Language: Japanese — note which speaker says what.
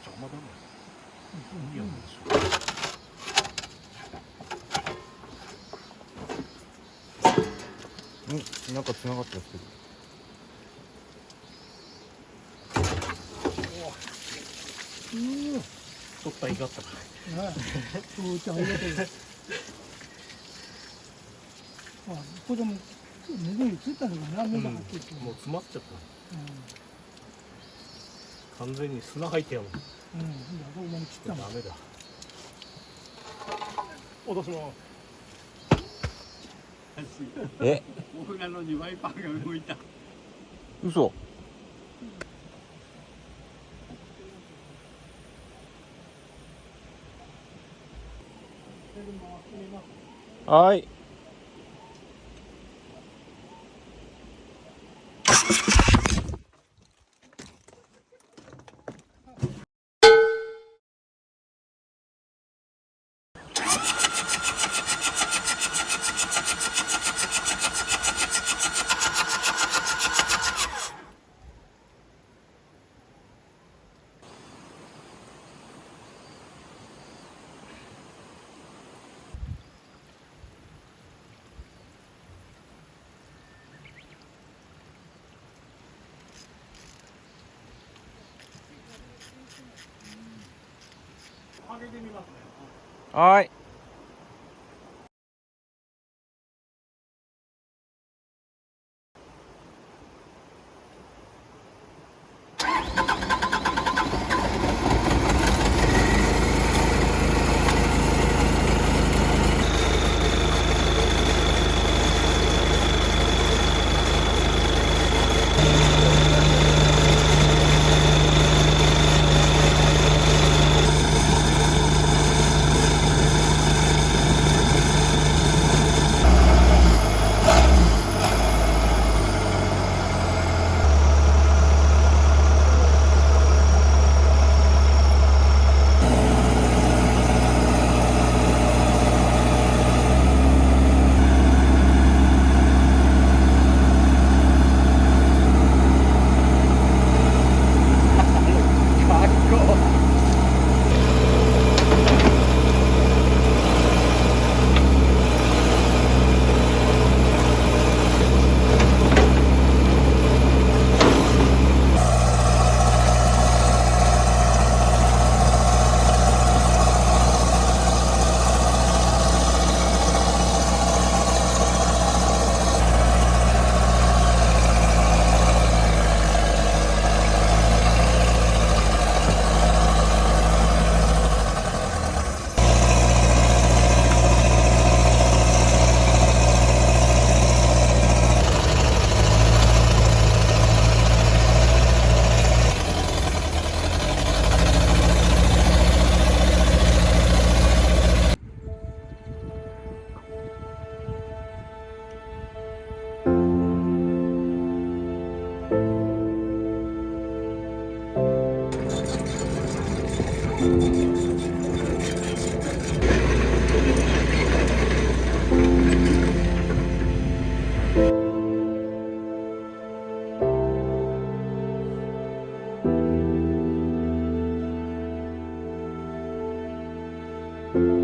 Speaker 1: 邪魔だね。いいやんでし
Speaker 2: ょ。なんか繋がったんですけど。
Speaker 1: 取ったらいかったから。
Speaker 3: そうちゃんありがとう。あ、これも水についたのが何年だかって言って、
Speaker 1: もう詰まっちゃった。完全に砂入ってやもん。
Speaker 3: いやどうも切ったの。
Speaker 1: ダメだ。落とします。
Speaker 2: え？
Speaker 4: 僕らのにワイパーが動いた。
Speaker 2: 嘘。はい。
Speaker 1: 上げてみますね。
Speaker 2: はい。
Speaker 5: う